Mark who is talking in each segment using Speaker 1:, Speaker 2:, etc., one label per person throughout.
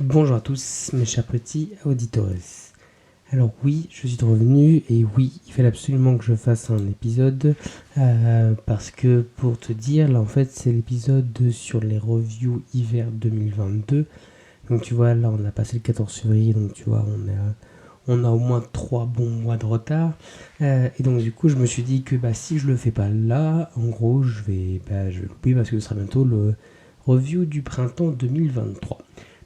Speaker 1: Bonjour à tous mes chers petits auditeurs. Alors oui, je suis revenu et oui, il fallait absolument que je fasse un épisode parce que pour te dire, là en fait c'est l'épisode sur les reviews hiver 2022. Donc tu vois, là on a passé le 14 février, donc tu vois, on a au moins 3 bons mois de retard. Et donc du coup je me suis dit que si je le fais pas là, en gros je vais l'oublier parce que ce sera bientôt le review du printemps 2023.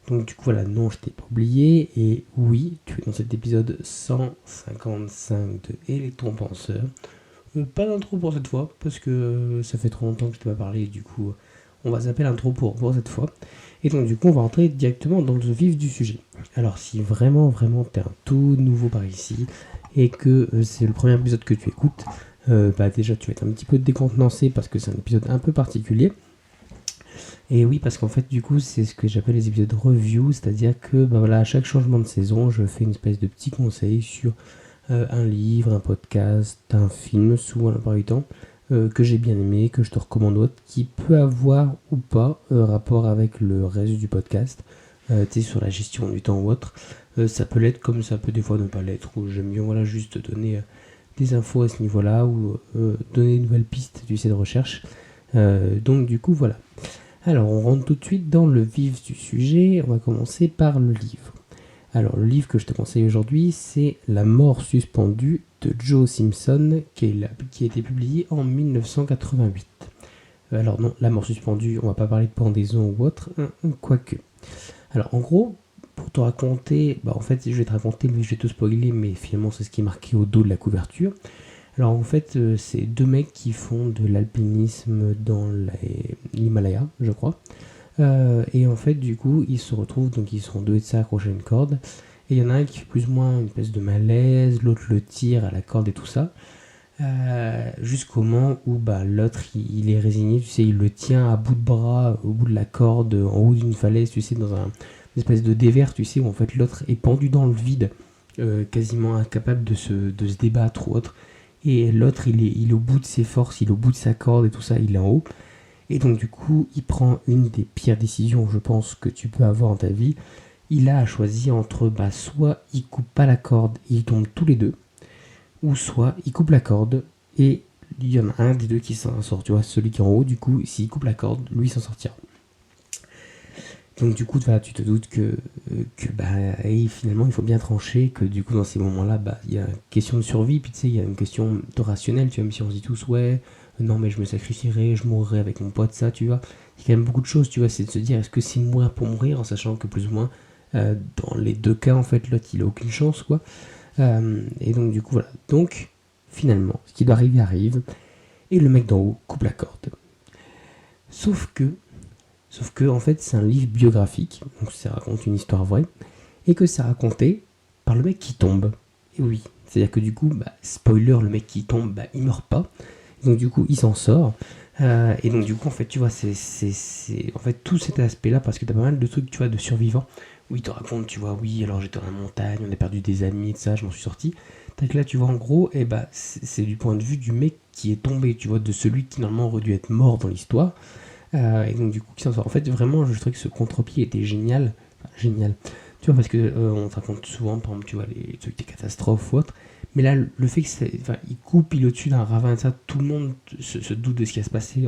Speaker 1: Donc du coup voilà, non, je t'ai pas oublié, et oui, tu es dans cet épisode 155 de Electron Penseur. Pas d'intro pour cette fois, parce que ça fait trop longtemps que je t'ai pas parlé, et du coup on va zapper l'intro pour cette fois. Et donc du coup on va rentrer directement dans le vif du sujet. Alors si vraiment t'es un tout nouveau par ici, et que c'est le premier épisode que tu écoutes, déjà tu vas être un petit peu décontenancé parce que c'est un épisode un peu particulier. Et oui, parce qu'en fait, du coup, c'est ce que j'appelle les épisodes review, c'est-à-dire que à chaque changement de saison, je fais une espèce de petit conseil sur un livre, un podcast, un film, souvent la plupart du temps, que j'ai bien aimé, que je te recommande d'autres, qui peut avoir ou pas rapport avec le reste du podcast, tu sais, sur la gestion du temps ou autre. Ça peut l'être comme ça peut des fois ne pas l'être, ou j'aime bien juste donner des infos à ce niveau-là, ou donner une nouvelle piste, tu sais, de recherche. Donc du coup, voilà. Alors, on rentre tout de suite dans le vif du sujet. On va commencer par le livre. Alors, le livre que je te conseille aujourd'hui, c'est La mort suspendue de Joe Simpson, qui a été publié en 1988. Alors non, La mort suspendue, on va pas parler de pendaison ou autre, quoique. Alors, en gros, pour te raconter, en fait, je vais te raconter, mais je vais te spoiler, mais finalement, c'est ce qui est marqué au dos de la couverture. Alors en fait, c'est deux mecs qui font de l'alpinisme dans l'Himalaya, je crois. Et en fait, du coup, ils se retrouvent, donc ils sont deux de ça accrochés à une corde. Et il y en a un qui fait plus ou moins une espèce de malaise, l'autre le tire à la corde et tout ça. Jusqu'au moment où l'autre il est résigné, tu sais, il le tient à bout de bras, au bout de la corde, en haut d'une falaise, tu sais, dans une espèce de dévers, tu sais, où en fait l'autre est pendu dans le vide, quasiment incapable de se débattre ou autre. Et l'autre il est au bout de ses forces, il est au bout de sa corde et tout ça, il est en haut. Et donc du coup il prend une des pires décisions, je pense, que tu peux avoir dans ta vie. Il a à choisir entre soit il coupe pas la corde et ils tombent tous les deux, ou soit il coupe la corde et il y en a un des deux qui s'en sort, tu vois, celui qui est en haut. Du coup, s'il coupe la corde, lui s'en sortira. Donc du coup, tu te doutes que finalement, il faut bien trancher, que du coup, dans ces moments-là, il y a une question de survie, puis tu sais, il y a une question de rationnel, tu vois, même si on se dit tous, ouais, non, mais je me sacrifierai, je mourrai avec mon pote, ça, tu vois. Il y a quand même beaucoup de choses, tu vois, c'est de se dire, est-ce que c'est mourir pour mourir, en sachant que plus ou moins, dans les deux cas, en fait, l'autre, il a aucune chance, quoi. Et donc, du coup, voilà. Donc, finalement, ce qui doit arriver arrive, et le mec d'en haut coupe la corde. Sauf que en fait, c'est un livre biographique, donc ça raconte une histoire vraie, et que c'est raconté par le mec qui tombe. Et oui, c'est-à-dire que du coup, spoiler, le mec qui tombe, il meurt pas. Donc du coup, il s'en sort. Et donc du coup, en fait, tu vois, c'est en fait tout cet aspect-là, parce que t'as pas mal de trucs, tu vois, de survivants, où ils te racontent, tu vois, oui, alors j'étais dans la montagne, on a perdu des amis, et ça, je m'en suis sorti. Tac, là, tu vois, en gros, c'est du point de vue du mec qui est tombé, tu vois, de celui qui normalement aurait dû être mort dans l'histoire. Et donc du coup, qui s'en sort. En fait, vraiment, je trouvais que ce contre-pied était génial. Enfin, génial. Tu vois, parce que on te raconte souvent, par exemple, tu vois, les trucs des catastrophes ou autres. Mais là, le fait il coupe, il est au-dessus d'un ravin, ça, tout le monde se doute de ce qui va se passer.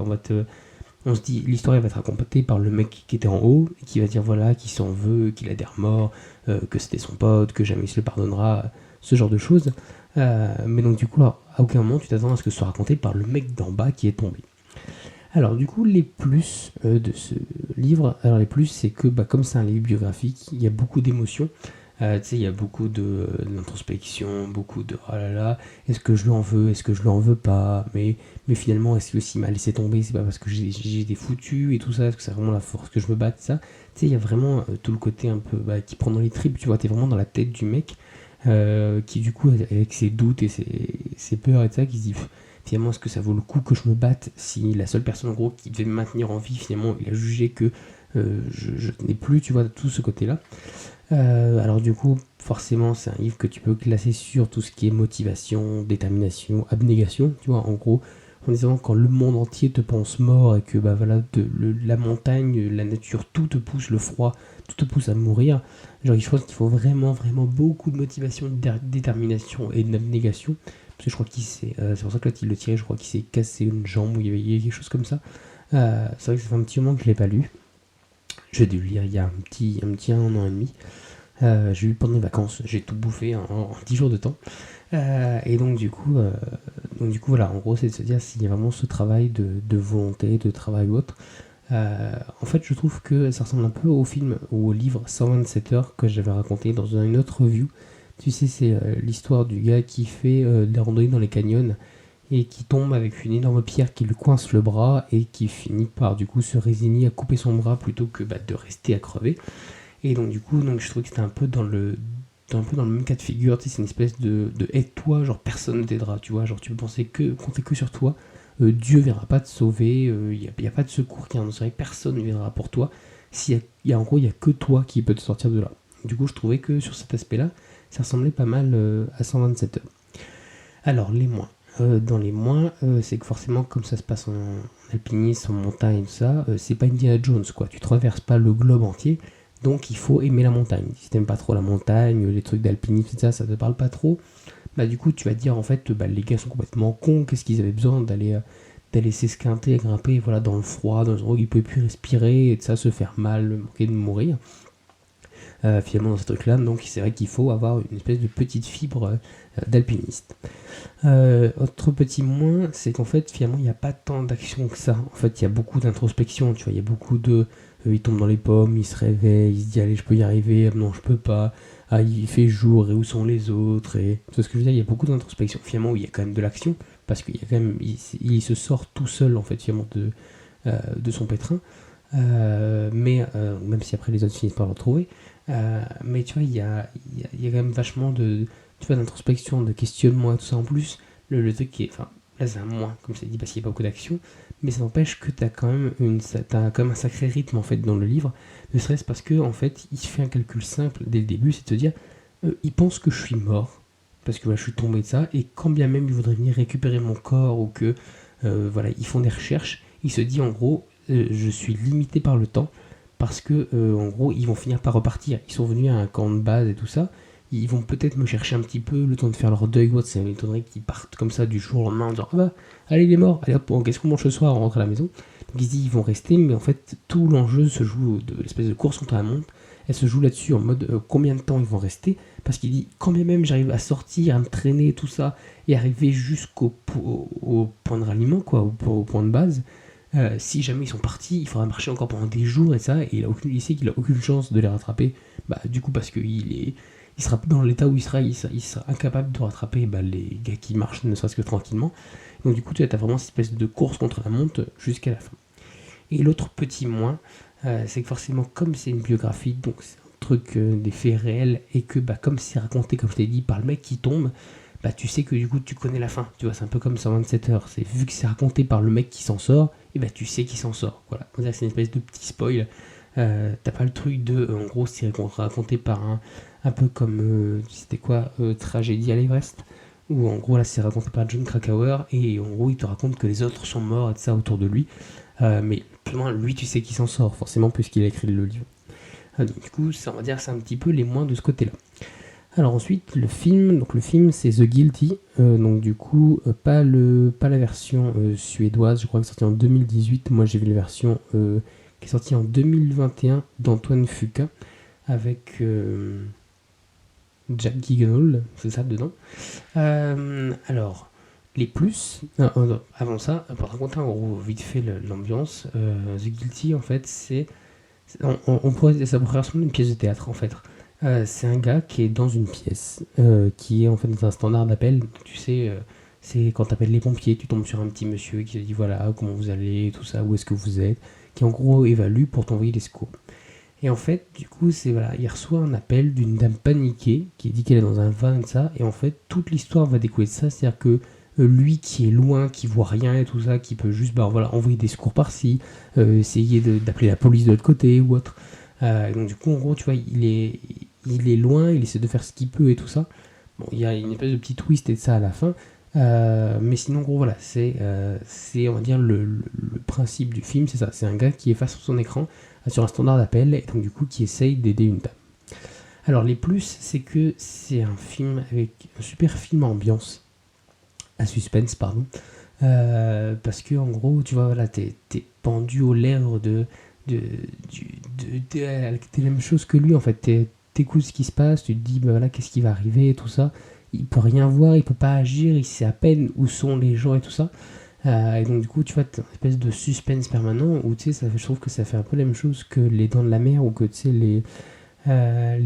Speaker 1: On se dit, l'histoire elle va être racontée par le mec qui était en haut, et qui va dire, voilà, qu'il s'en veut, qu'il a des remords, que c'était son pote, que jamais il se le pardonnera, ce genre de choses. Mais donc du coup, alors, à aucun moment tu t'attends à ce que ce soit raconté par le mec d'en bas qui est tombé. Alors du coup, les plus de ce livre, alors les plus, c'est que comme c'est un livre biographique, il y a beaucoup d'émotions. Tu sais, il y a beaucoup d'introspection, beaucoup de oh là là, est-ce que je lui en veux, est-ce que je lui en veux pas, mais finalement, est-ce que s'il m'a laissé tomber, c'est pas parce que j'ai des foutus et tout ça, est-ce que c'est vraiment la force que je me batte, ça. Tu sais, il y a vraiment tout le côté un peu qui prend dans les tripes, tu vois, t'es vraiment dans la tête du mec qui du coup, avec ses doutes et ses peurs et tout ça, qui se dit finalement, est-ce que ça vaut le coup que je me batte si la seule personne en gros qui devait me maintenir en vie, finalement, il a jugé que je n'ai plus, tu vois, tout ce côté-là. Alors du coup, forcément, c'est un livre que tu peux classer sur tout ce qui est motivation, détermination, abnégation, tu vois, en gros, en disant quand le monde entier te pense mort et que bah voilà, la montagne, la nature, tout te pousse, le froid, tout te pousse à mourir. Genre je pense qu'il faut vraiment vraiment beaucoup de motivation, de détermination et d'abnégation. Parce que je crois c'est pour ça que là il le tirait, je crois qu'il s'est cassé une jambe ou il y avait quelque chose comme ça. C'est vrai que ça fait un petit moment que je l'ai pas lu. J'ai dû le lire il y a un petit 1 an et demi. J'ai lu pendant les vacances, j'ai tout bouffé en 10 jours de temps. Et donc du coup voilà, en gros c'est de se dire s'il y a vraiment ce travail de volonté, de travail ou autre. En fait je trouve que ça ressemble un peu au film ou au livre 127 heures que j'avais raconté dans une autre review. Tu sais, c'est l'histoire du gars qui fait des randonnées dans les canyons et qui tombe avec une énorme pierre qui lui coince le bras et qui finit par du coup se résigner à couper son bras plutôt que de rester à crever. Et donc du coup je trouve que c'était un peu dans le même cas de figure, tu sais, c'est une espèce de aide-toi, genre personne ne t'aidera, tu vois, genre tu peux compter que sur toi, Dieu viendra pas te sauver, y a pas de secours qui annoncerait, personne ne viendra pour toi, en gros il y a que toi qui peut te sortir de là. Du coup je trouvais que sur cet aspect-là, ça ressemblait pas mal à 127 heures. Alors les moins. Dans les moins, c'est que forcément comme ça se passe en alpinisme, en montagne, tout ça, c'est pas Indiana Jones quoi, tu traverses pas le globe entier. Donc il faut aimer la montagne. Si t'aimes pas trop la montagne, les trucs d'alpinisme, ça te parle pas trop, bah du coup tu vas te dire en fait les gars sont complètement cons, qu'est-ce qu'ils avaient besoin d'aller s'esquinter, grimper voilà, dans le froid, dans un endroit où ils pouvaient plus respirer, et de ça se faire mal, manquer de mourir. Finalement dans ce truc là, donc c'est vrai qu'il faut avoir une espèce de petite fibre d'alpiniste. Autre petit moins, c'est qu'en fait finalement il n'y a pas tant d'action que ça. En fait il y a beaucoup d'introspection, tu vois, il y a beaucoup de il tombe dans les pommes, il se réveille, il se dit allez je peux y arriver, non je peux pas, ah il fait jour et où sont les autres, et tu vois ce que je veux dire, il y a beaucoup d'introspection finalement où il y a quand même de l'action, parce qu'il y a quand même, il se sort tout seul en fait finalement de son pétrin, mais même si après les autres finissent par le retrouver, mais tu vois il y a quand même vachement d'introspection, de questionnement et tout ça en plus, le truc qui est, enfin là c'est un moins comme ça dit parce qu'il n'y a pas beaucoup d'action, mais ça n'empêche que t'as quand même un sacré rythme en fait dans le livre, ne serait-ce parce que en fait il fait un calcul simple dès le début, c'est de se dire il pense que je suis mort parce que voilà, je suis tombé de ça, et quand bien même il voudrait venir récupérer mon corps ou que voilà ils font des recherches, il se dit en gros je suis limité par le temps parce que en gros ils vont finir par repartir, ils sont venus à un camp de base et tout ça, ils vont peut-être me chercher un petit peu le temps de faire leur deuil ou autre, ça m'étonnerait qu'ils partent comme ça du jour au lendemain en disant ah bah allez il est mort, allez hop, qu'est-ce qu'on mange ce soir, on rentre à la maison. Donc ils se disent ils vont rester, mais en fait tout l'enjeu se joue de l'espèce de course contre la montre, elle se joue là-dessus en mode combien de temps ils vont rester, parce qu'il dit quand bien même j'arrive à sortir, à me traîner tout ça, et arriver au point de ralliement, quoi, au point de base, si jamais ils sont partis, il faudra marcher encore pendant des jours et ça, et il sait qu'il a aucune chance de les rattraper, bah du coup parce qu'il sera dans l'état où il sera incapable de rattraper les gars qui marchent ne serait-ce que tranquillement. Donc du coup tu as vraiment cette espèce de course contre la montre jusqu'à la fin. Et l'autre petit moins, c'est que forcément comme c'est une biographie, donc c'est un truc des faits réels, et que comme c'est raconté comme je t'ai dit par le mec qui tombe, tu sais que du coup tu connais la fin, tu vois, c'est un peu comme 127 heures, c'est vu que c'est raconté par le mec qui s'en sort, et tu sais qu'il s'en sort, voilà, c'est une espèce de petit spoil. T'as pas le truc de en gros c'est raconté par un peu comme c'était quoi, Tragédie à l'Everest, où en gros là c'est raconté par John Krakauer, et en gros il te raconte que les autres sont morts et de ça autour de lui, mais plus loin lui tu sais qu'il s'en sort forcément puisqu'il a écrit le livre. Donc, du coup ça on va dire c'est un petit peu les moins de ce côté là. Alors ensuite le film c'est The Guilty, donc du coup pas la version suédoise, je crois que c'est sorti en 2018, moi j'ai vu la version qui est sortie en 2021 d'Antoine Fuqua avec Jack Gyllenhaal, c'est ça dedans. Alors les plus, avant ça, pour raconter en gros vite fait l'ambiance, The Guilty en fait ça pourrait ressembler à une pièce de théâtre en fait. C'est un gars qui est dans une pièce, qui est en fait dans un standard d'appel. Tu sais, c'est quand tu appelles les pompiers, tu tombes sur un petit monsieur qui te dit voilà comment vous allez, tout ça, où est-ce que vous êtes, qui en gros évalue pour t'envoyer les secours. Et en fait, du coup, il reçoit un appel d'une dame paniquée qui dit qu'elle est dans un van et ça, et en fait toute l'histoire va découler de ça, c'est-à-dire que lui qui est loin, qui voit rien et tout ça, qui peut juste envoyer des secours par-ci, essayer d'appeler la police de l'autre côté ou autre. Donc du coup en gros tu vois il est loin, il essaie de faire ce qu'il peut et tout ça. Bon il y a une espèce de petit twist et de ça à la fin, Mais sinon, en gros, voilà, c'est on va dire, le principe du film, c'est ça. C'est un gars qui est face à son écran sur un standard d'appel, et donc du coup, qui essaye d'aider une dame. Alors, les plus, c'est que c'est un film avec un super film ambiance, à suspense, pardon. Parce que, en gros, tu vois, voilà, t'es pendu aux lèvres t'es la même chose que lui, en fait. T'écoutes ce qui se passe, tu te dis, bah voilà, qu'est-ce qui va arriver, et tout ça. Il peut rien voir, il peut pas agir, il sait à peine où sont les gens et tout ça. Et donc, du coup, tu vois, t'as une espèce de suspense permanent où, tu sais, je trouve que ça fait un peu la même chose que Les Dents de la Mer, ou que, tu sais, les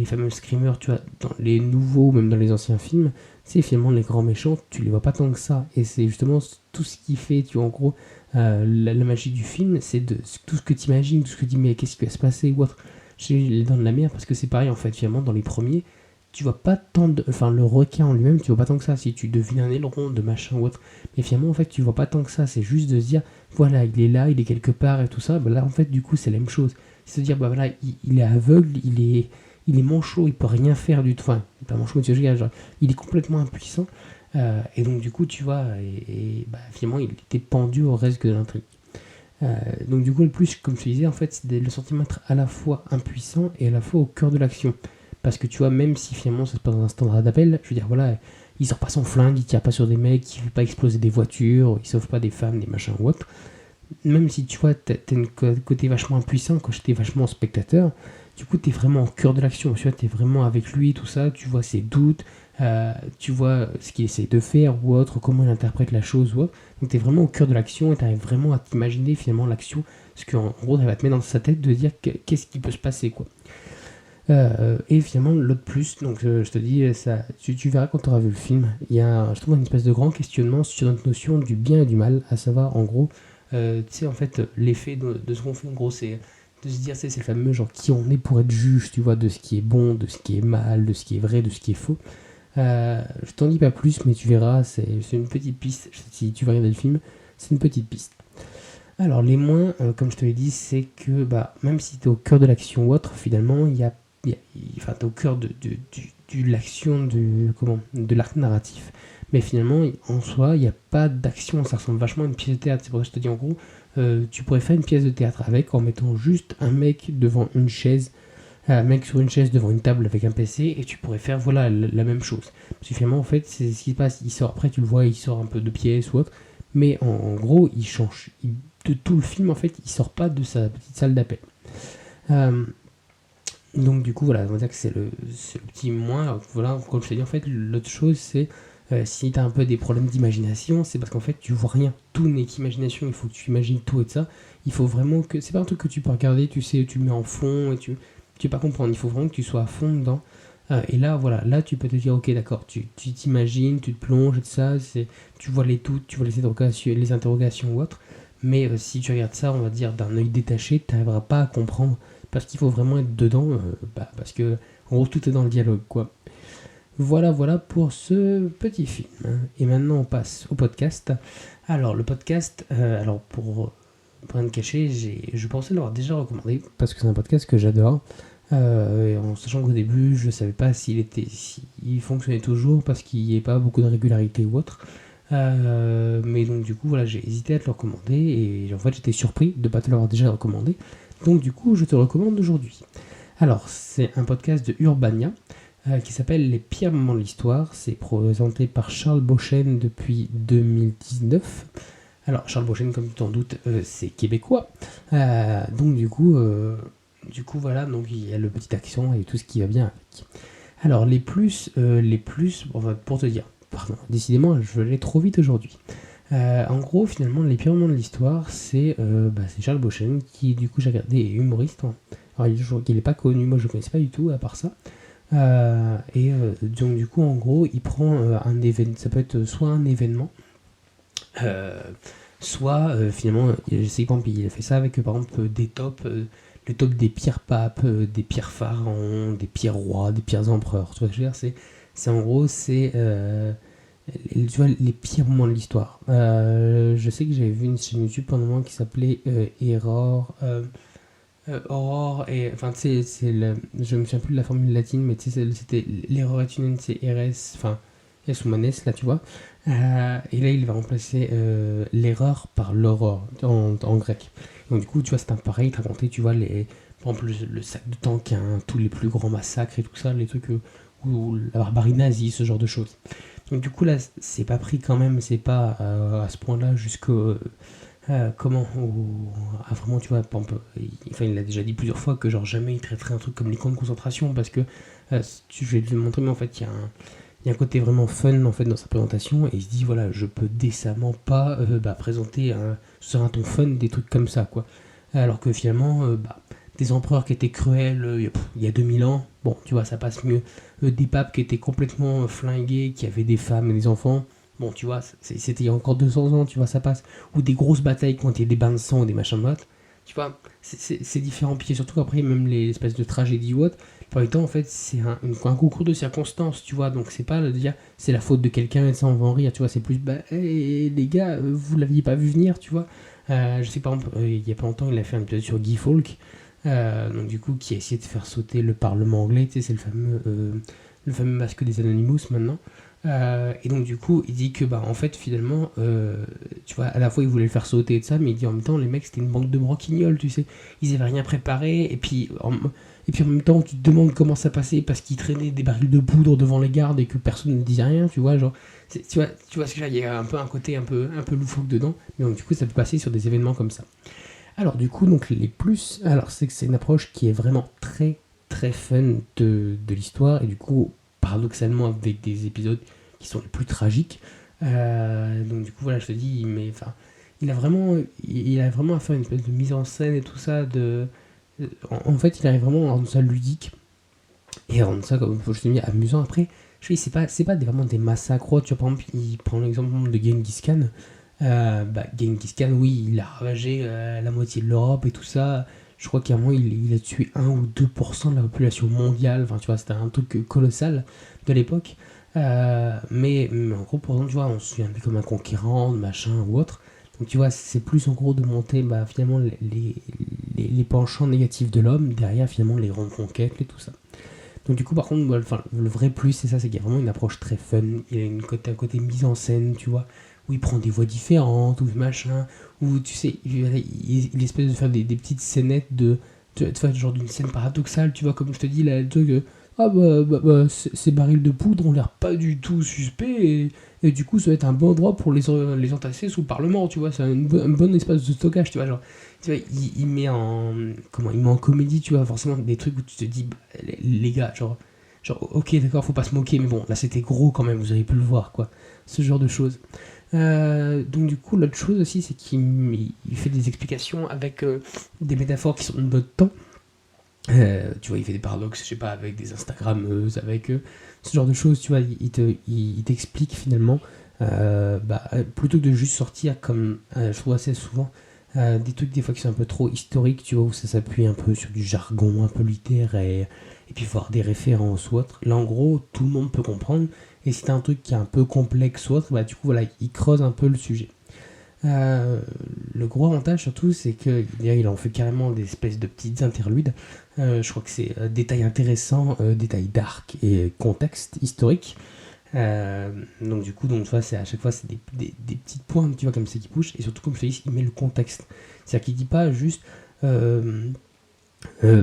Speaker 1: fameux screamers, tu vois, dans les nouveaux, même dans les anciens films, c'est finalement les grands méchants, tu les vois pas tant que ça. Et c'est justement tout ce qui fait, tu vois, en gros, la magie du film, c'est de tout ce que tu imagines, tout ce que tu dis, mais qu'est-ce qui va se passer ou autre. Chez Les Dents de la Mer, parce que c'est pareil, en fait, finalement, dans les premiers, tu vois pas tant de. Enfin, le requin en lui-même, tu vois pas tant que ça. Si tu devines un aileron de machin ou autre. Mais finalement, en fait, tu vois pas tant que ça. C'est juste de se dire, voilà, il est là, il est quelque part et tout ça. Bah là, en fait, du coup, c'est la même chose. C'est se dire, bah voilà, il est aveugle, il est manchot, il peut rien faire du tout. Enfin, pas manchot, mais tu vois, genre, il est complètement impuissant. Et donc, du coup, tu vois, bah, finalement, il était pendu au reste de l'intrigue. Donc, du coup, le plus, comme je te disais, en fait, c'est le sentiment d'être à la fois impuissant et à la fois au cœur de l'action. Parce que tu vois, même si finalement ça se passe dans un standard d'appel, je veux dire, voilà, il sort pas son flingue, il tire pas sur des mecs, il fait pas exploser des voitures, il sauve pas des femmes, des machins ou autre. Même si tu vois, t'as un côté vachement impuissant, quand j'étais vachement spectateur, du coup, t'es vraiment au cœur de l'action, tu vois, t'es vraiment avec lui, tout ça, tu vois ses doutes, tu vois ce qu'il essaie de faire ou autre, comment il interprète la chose ou autre. Donc t'es vraiment au cœur de l'action et t'arrives vraiment à t'imaginer finalement l'action, parce qu'en gros, elle va te mettre dans sa tête de dire qu'est-ce qui peut se passer, quoi. Et finalement, l'autre plus, donc je te dis, ça, tu verras quand tu auras vu le film, il y a, je trouve, une espèce de grand questionnement sur notre notion du bien et du mal, à savoir, en gros, tu sais, en fait, l'effet de ce qu'on fait, en gros, c'est de se dire, c'est le fameux genre qui on est pour être juge, tu vois, de ce qui est bon, de ce qui est mal, de ce qui est vrai, de ce qui est faux. Je t'en dis pas plus, mais tu verras, c'est une petite piste, si tu vas regarder le film, c'est une petite piste. Alors, les moins, comme je te l'ai dit, c'est que bah, même si tu es au cœur de l'action ou autre, finalement, enfin, tu es au cœur de l'action, de l'arc narratif. Mais finalement, en soi, il n'y a pas d'action, ça ressemble vachement à une pièce de théâtre. C'est pour ça que je te dis, en gros, tu pourrais faire une pièce de théâtre avec en mettant juste un mec devant une chaise, un mec sur une chaise devant une table avec un PC, et tu pourrais faire voilà la même chose. Parce que finalement, en fait, c'est ce qui se passe. Il sort, après, tu le vois, il sort un peu de pièces ou autre, mais en gros, il change. De tout le film, en fait, il sort pas de sa petite salle d'appel. Euh, donc du coup, voilà, on va dire que c'est le petit moins. Alors, voilà, comme je t'ai dit, en fait, l'autre chose, c'est si tu as un peu des problèmes d'imagination, c'est parce qu'en fait, tu vois rien. Tout n'est qu'imagination, il faut que tu imagines tout et de ça. Il faut vraiment que... C'est pas un truc que tu peux regarder, tu sais, tu le mets en fond et tu peux pas comprendre. Il faut vraiment que tu sois à fond dedans. Et là, voilà, là, tu peux te dire, ok, d'accord, tu t'imagines, tu te plonges et tout ça, tu vois les doutes, tu vois les interrogations ou autres. Mais si tu regardes ça, on va dire, d'un œil détaché, tu n'arriveras pas à comprendre parce qu'il faut vraiment être dedans, parce que en gros tout est dans le dialogue, quoi. Voilà pour ce petit film. Et maintenant on passe au podcast. Alors le podcast, alors pour rien te cacher, je pensais l'avoir déjà recommandé parce que c'est un podcast que j'adore. Et en sachant qu'au début je ne savais pas s'il fonctionnait toujours parce qu'il n'y avait pas beaucoup de régularité ou autre. Mais donc du coup voilà, j'ai hésité à te le recommander et en fait j'étais surpris de ne pas te l'avoir déjà recommandé. Donc du coup je te le recommande aujourd'hui. Alors c'est un podcast de Urbania qui s'appelle Les pires moments de l'histoire. C'est présenté par Charles Beauchesne depuis 2019. Alors Charles Beauchesne, comme tu t'en doutes, c'est québécois. Donc du coup voilà, donc il y a le petit accent et tout ce qui va bien avec. Alors les plus, enfin, pour te dire, pardon, décidément je vais aller trop vite aujourd'hui. En gros, finalement, les pires moments de l'histoire, c'est Charles Beauchesne qui, du coup, j'ai regardé, est humoriste. Hein. Alors, il n'est pas connu, moi je ne connaissais pas du tout, à part ça. Donc, du coup, en gros, il prend un événement, ça peut être soit un événement, soit finalement, je sais pas, il a fait ça avec par exemple des tops, le top des pires papes, des pires pharaons, des pires rois, des pires empereurs. Tu vois ce que je veux dire, c'est en gros, tu vois, les pires moments de l'histoire. Je sais que j'avais vu une chaîne YouTube pendant un moment qui s'appelait Error. Aurore, et enfin, tu sais, je me souviens plus de la formule latine, mais tu sais, c'était l'erreur est une, c'est RS, enfin, S ou manes, là, tu vois. Et là, il va remplacer l'erreur par l'aurore en grec. Donc du coup, tu vois, c'est un pareil, il te racontait, tu vois, par exemple, le sac de Tanquin, tous les plus grands massacres et tout ça, les trucs où la barbarie nazie, ce genre de choses. Donc du coup, là, c'est pas pris quand même, c'est pas à ce point-là jusqu'au... comment vraiment, tu vois, par exemple, il l'a déjà dit plusieurs fois que genre jamais il traiterait un truc comme les camps de concentration parce que je vais te le montrer, mais en fait, il y a un côté vraiment fun en fait dans sa présentation et il se dit voilà, je peux décemment pas présenter sur un ton fun des trucs comme ça quoi. Alors que finalement, des empereurs qui étaient cruels il y a 2000 ans, bon, tu vois, ça passe mieux. Des papes qui étaient complètement flingués, qui avaient des femmes et des enfants, bon, tu vois, c'était il y a encore 200 ans, tu vois, ça passe. Ou des grosses batailles quand il y a des bains de sang ou des machins de bottes, tu vois, c'est différent. Puis surtout après, même les espèces de tragédies ou autres, par exemple, en fait, c'est un concours de circonstances, tu vois, donc c'est pas de dire c'est la faute de quelqu'un et ça on va en rire, tu vois, c'est plus hey, les gars, vous l'aviez pas vu venir, tu vois. Je sais par exemple, il y a pas longtemps, il a fait un épisode sur Guy Fawkes, donc du coup, qui a essayé de faire sauter le Parlement anglais, tu sais, c'est le fameux masque des Anonymous maintenant. Et donc du coup, il dit que en fait finalement, tu vois, à la fois il voulait le faire sauter et tout ça, mais il dit en même temps les mecs c'était une bande de broquignoles, tu sais, ils avaient rien préparé et puis en même temps tu te demandes comment ça passait parce qu'ils traînaient des barils de poudre devant les gardes et que personne ne disait rien, tu vois, genre, tu vois ce que il y a un peu un côté un peu loufoque dedans, mais donc du coup ça peut passer sur des événements comme ça. Alors du coup donc les plus, alors c'est que c'est une approche qui est vraiment très très fun de l'histoire et du coup paradoxalement avec des épisodes qui sont les plus tragiques. Donc du coup voilà je te dis il a vraiment à faire une espèce de mise en scène et tout ça en fait il arrive vraiment à rendre ça ludique et à rendre ça comme je te dis amusant. Après je dis c'est pas vraiment des massacres, tu vois. Par exemple il prend l'exemple de Genghis Khan. Genghis Khan, oui, il a ravagé la moitié de l'Europe et tout ça. Je crois qu'à un moment, il a tué 1 ou 2% de la population mondiale. Enfin, tu vois, c'était un truc colossal de l'époque. Mais en gros, pour exemple, tu vois, on se souvient comme un conquérant, machin ou autre. Donc, tu vois, c'est plus en gros de monter finalement les penchants négatifs de l'homme, derrière finalement les reconquêtes et tout ça. Donc, du coup, par contre, le vrai plus, c'est ça, c'est qu'il y a vraiment une approche très fun. Il a un côté mise en scène, tu vois, où il prend des voix différentes, ou machin, où tu sais, il espèce de faire des petites scénettes tu vois, genre d'une scène paradoxale, tu vois, comme je te dis, là, le truc, ces barils de poudre ont l'air pas du tout suspects, et du coup, ça va être un bon endroit pour les entasser sous le Parlement, tu vois, c'est un bon espace de stockage, tu vois, genre, tu vois, il met il met en comédie, tu vois, forcément, des trucs où tu te dis, les gars, genre, ok, d'accord, faut pas se moquer, mais bon, là, c'était gros quand même, vous avez pu le voir, quoi, ce genre de choses. Donc du coup, l'autre chose aussi, c'est qu'il fait des explications avec des métaphores qui sont de notre temps. Tu vois, il fait des paradoxes, je sais pas, avec des Instagrammeuses, avec ce genre de choses, tu vois, il t'explique finalement, plutôt que de juste sortir comme je trouve assez souvent, des trucs des fois qui sont un peu trop historiques, tu vois, où ça s'appuie un peu sur du jargon un peu littéraire, et puis voir des références ou autre. Là, en gros, tout le monde peut comprendre, et si t'as un truc qui est un peu complexe ou autre, du coup, voilà, il creuse un peu le sujet. Le gros avantage surtout, c'est qu'il en fait carrément des espèces de petites interludes. Je crois que c'est détail intéressant, détail dark et contexte historique. Donc du coup, tu vois, c'est à chaque fois c'est des petites pointes, tu vois, comme ça qui poussent. Et surtout, comme je te dis, il met le contexte. C'est-à-dire qu'il dit pas juste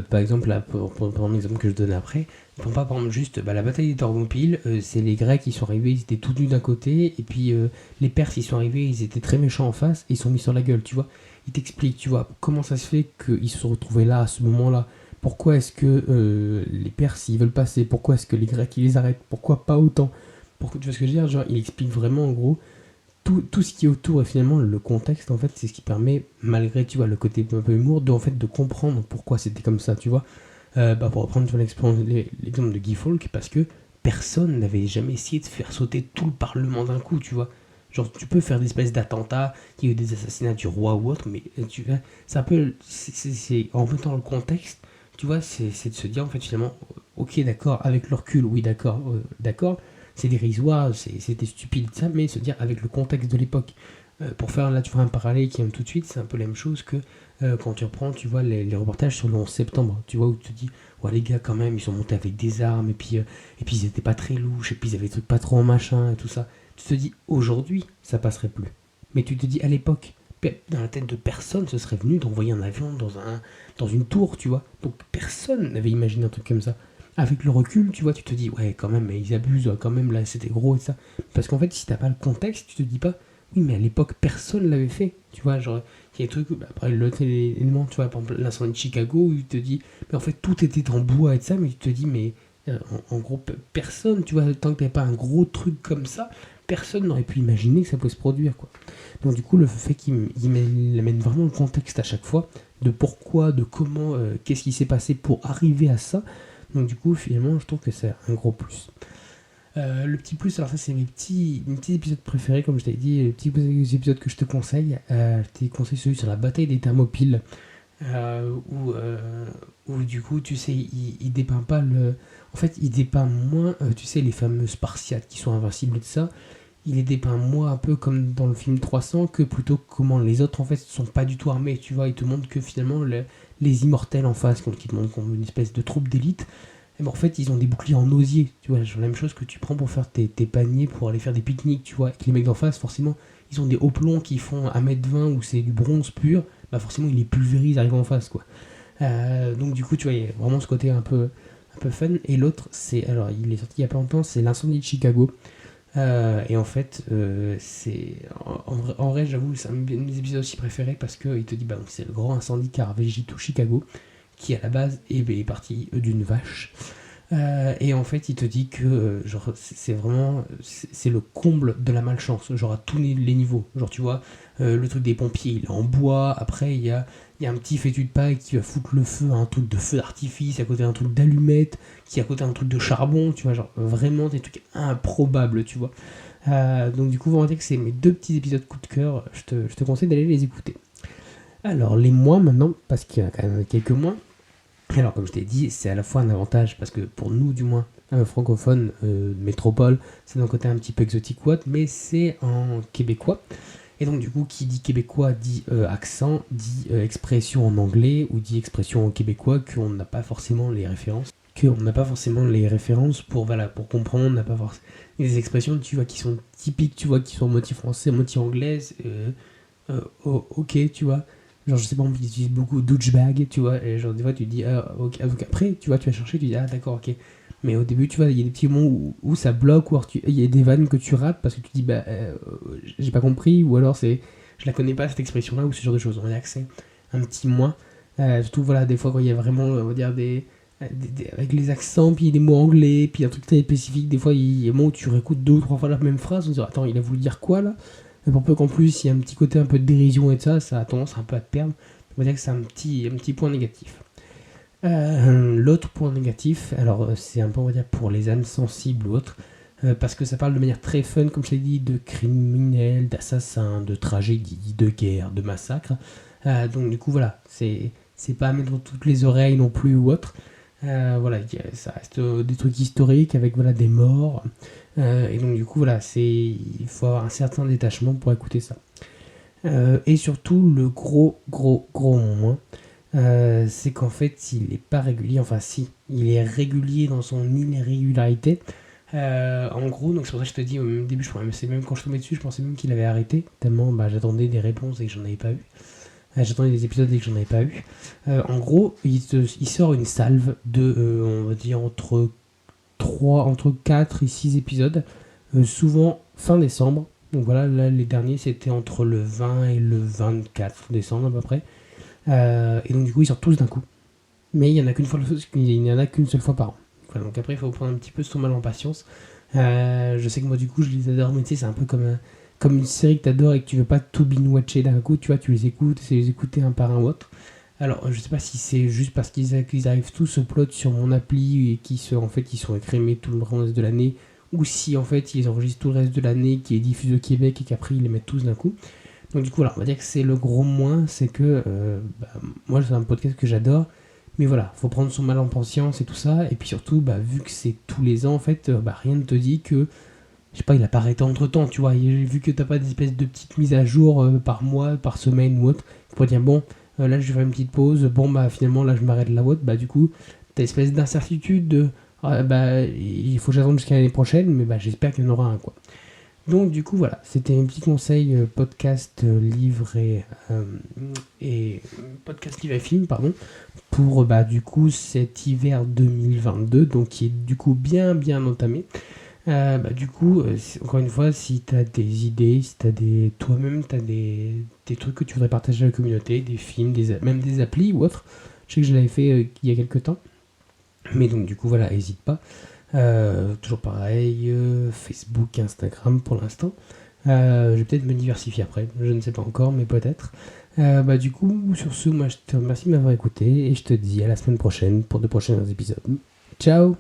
Speaker 1: par exemple, là, pour prendre l'exemple que je donne après, ils font pas par exemple juste la bataille des Thermopyles, c'est les Grecs qui sont arrivés, ils étaient tout nus d'un côté, et puis les Perses ils sont arrivés, ils étaient très méchants en face, et ils sont mis sur la gueule, tu vois. Ils t'expliquent, tu vois, comment ça se fait qu'ils se sont retrouvés là, à ce moment-là. Pourquoi est-ce que les Perses ils veulent passer, pourquoi est-ce que les Grecs ils les arrêtent, pourquoi pas autant. Tu vois ce que je veux dire, genre, il explique vraiment en gros tout ce qui est autour et finalement le contexte en fait c'est ce qui permet malgré tu vois le côté un peu humour de comprendre pourquoi c'était comme ça tu vois. Pour reprendre l'exemple de Guy Fawkes parce que personne n'avait jamais essayé de faire sauter tout le parlement d'un coup tu vois, genre tu peux faire des espèces d'attentats, il y a eu des assassinats du roi ou autre, mais tu vois c'est un peu en mettant le contexte tu vois c'est de se dire en fait finalement ok d'accord avec le recul oui d'accord c'est dérisoire, c'était stupide ça, mais se dire avec le contexte de l'époque. Pour faire là, tu vois un parallèle qui vient tout de suite, c'est un peu la même chose que quand tu reprends, tu vois les reportages sur le 11 septembre, tu vois où tu te dis, ouais les gars quand même, ils sont montés avec des armes et puis ils étaient pas très louches et puis ils avaient des trucs pas trop en machin et tout ça. Tu te dis aujourd'hui, ça passerait plus. Mais tu te dis à l'époque, dans la tête de personne, ce serait venu d'envoyer un avion dans une tour, tu vois. Donc personne n'avait imaginé un truc comme ça. Avec le recul, tu vois, tu te dis, ouais, quand même, mais ils abusent, quand même, là, c'était gros et ça. Parce qu'en fait, si t'as pas le contexte, tu te dis pas, oui, mais à l'époque, personne l'avait fait. Tu vois, genre, il y a des trucs, après, l'autre élément, tu vois, par exemple, l'incendie de Chicago, où tu te dis, mais en fait, tout était en bois et de ça, mais tu te dis, mais en gros, personne, tu vois, tant que t'avais pas un gros truc comme ça, personne n'aurait pu imaginer que ça pouvait se produire, quoi. Donc, du coup, le fait qu'il amène vraiment le contexte à chaque fois, de pourquoi, de comment, qu'est-ce qui s'est passé pour arriver à ça. Donc, du coup, finalement, je trouve que c'est un gros plus. Le petit plus, alors ça c'est mes petits épisodes préférés, comme je t'avais dit, les petits épisodes que je te conseille. Je te conseille celui sur la bataille des Thermopyles, où du coup, tu sais, il dépeint pas le... En fait, il dépeint moins, tu sais, les fameux Spartiates qui sont invincibles et tout ça. Il les dépeint moins un peu comme dans le film 300 que plutôt comment les autres en fait sont pas du tout armés, tu vois. Il te montre que finalement les immortels en face, qui te montrent comme une espèce de troupe d'élite, et ben en fait ils ont des boucliers en osier, tu vois, genre la même chose que tu prends pour faire tes paniers pour aller faire des pique-niques, tu vois, et que les mecs d'en face forcément ils ont des hauts plombs qui font 1m20 ou c'est du bronze pur, bah forcément ils les pulvérisent arrivant en face, quoi. Donc du coup tu vois, il y a vraiment ce côté un peu fun. Et l'autre c'est, alors il est sorti il y a pas longtemps, c'est l'incendie de Chicago. Et en fait, c'est en vrai, j'avoue, c'est un de mes épisodes aussi préférés parce qu'il te dit, bah, c'est le grand incendie qui a ravagé tout Chicago, qui à la base est parti d'une vache. Et en fait, il te dit que genre c'est vraiment c'est le comble de la malchance, genre à tous les niveaux. Genre tu vois, le truc des pompiers, il est en bois. Après, il y a un petit fétu de paille qui va foutre le feu à un truc de feu d'artifice, à côté d'un truc d'allumette, qui est à côté d'un truc de charbon. Tu vois, genre vraiment des trucs improbables, tu vois. Donc du coup, vraiment dire que c'est mes deux petits épisodes coup de cœur. Je te conseille d'aller les écouter. Alors les mois maintenant, parce qu'il y en a quand même quelques mois. Alors, comme je t'ai dit, c'est à la fois un avantage parce que pour nous, du moins, francophones, métropole, c'est d'un côté un petit peu exotique ou autre, mais c'est en québécois. Et donc, du coup, qui dit québécois dit accent, dit expression en anglais ou dit expression en québécois qu'on n'a pas forcément les références. Pour, voilà, pour comprendre, on n'a pas forcément des expressions, tu vois, qui sont typiques, tu vois, qui sont moitié français, moitié anglaise. Ok, tu vois. Genre, je sais pas, ils utilisent beaucoup douchebag, tu vois, et genre, des fois, tu te dis, ah, ok, donc après, tu vois, tu vas chercher, tu dis, ah, d'accord, ok. Mais au début, tu vois, il y a des petits moments où ça bloque, ou alors il y a des vannes que tu rates parce que tu dis, bah, j'ai pas compris, ou alors je la connais pas, cette expression-là, ou ce genre de choses. On a accès un petit moins. Surtout, voilà, des fois, quand il y a vraiment, on va dire, avec les accents, puis des mots anglais, puis un truc très spécifique, des fois, il y a des moments où tu réécoutes 2 ou 3 fois la même phrase, on se dit, attends, il a voulu dire quoi, là? Mais pour peu qu'en plus il y a un petit côté un peu de dérision et de ça a tendance un peu à te perdre. On va dire que c'est un petit point négatif. L'autre point négatif, alors c'est un peu on va dire pour les âmes sensibles ou autres, parce que ça parle de manière très fun, comme je l'ai dit, de criminels, d'assassins, de tragédies, de guerres, de massacres. Donc du coup voilà, c'est pas à mettre dans toutes les oreilles non plus ou autre. Voilà, ça reste des trucs historiques avec voilà des morts. Et donc du coup voilà, il faut avoir un certain détachement pour écouter ça. Et surtout le gros moins, c'est qu'en fait il est pas régulier. Enfin si, il est régulier dans son irrégularité. En gros, donc c'est pour ça que je te dis au début, c'est même quand je tombais dessus, je pensais même qu'il avait arrêté tellement j'attendais des réponses et que j'en avais pas eu. J'attendais des épisodes et que j'en avais pas eu. En gros, il sort une salve de, on va dire, entre 4 et 6 épisodes, souvent fin décembre. Donc voilà, là, les derniers, c'était entre le 20 et le 24 décembre à peu près. Et donc du coup, ils sortent tous d'un coup. Mais il n'y en a qu'une seule fois par an. Voilà, donc après, il faut prendre un petit peu son mal en patience. Je sais que moi, du coup, je les adore, mais tu sais, c'est un peu comme une série que tu adores et que tu veux pas tout binge-watcher d'un coup, tu vois, tu les écoutes, c'est les écouter un par un ou autre. Alors, je sais pas si c'est juste parce qu'ils arrivent tous au plot sur mon appli et en fait, ils sont écrémés tout le reste de l'année, ou si en fait, ils enregistrent tout le reste de l'année qui est diffusé au Québec et qu'après, ils les mettent tous d'un coup. Donc, du coup, voilà, on va dire que c'est le gros moins, c'est que moi, c'est un podcast que j'adore, mais voilà, faut prendre son mal en patience et tout ça, et puis surtout, vu que c'est tous les ans, en fait, rien ne te dit que je sais pas, il a pas arrêté entre temps, tu vois. Et vu que t'as pas d'espèce de petite mise à jour par mois, par semaine ou autre, tu pourrais dire bon, là je vais faire une petite pause, bon finalement là je m'arrête là ou autre, du coup, t'as espèce d'incertitude de il faut que j'attende jusqu'à l'année prochaine, mais j'espère qu'il y en aura un quoi. Donc du coup voilà, c'était un petit conseil podcast, livre et podcast livre et film, pardon, pour du coup cet hiver 2022, donc qui est du coup bien entamé. Du coup, encore une fois, si tu as des idées, si toi-même tu as des trucs que tu voudrais partager à la communauté, des films, même des applis ou autres, je sais que je l'avais fait il y a quelques temps, mais donc du coup voilà, n'hésite pas. Toujours pareil, Facebook, Instagram pour l'instant. Je vais peut-être me diversifier après, je ne sais pas encore, mais peut-être. Du coup, sur ce, moi je te remercie de m'avoir écouté et je te dis à la semaine prochaine pour de prochains épisodes. Ciao!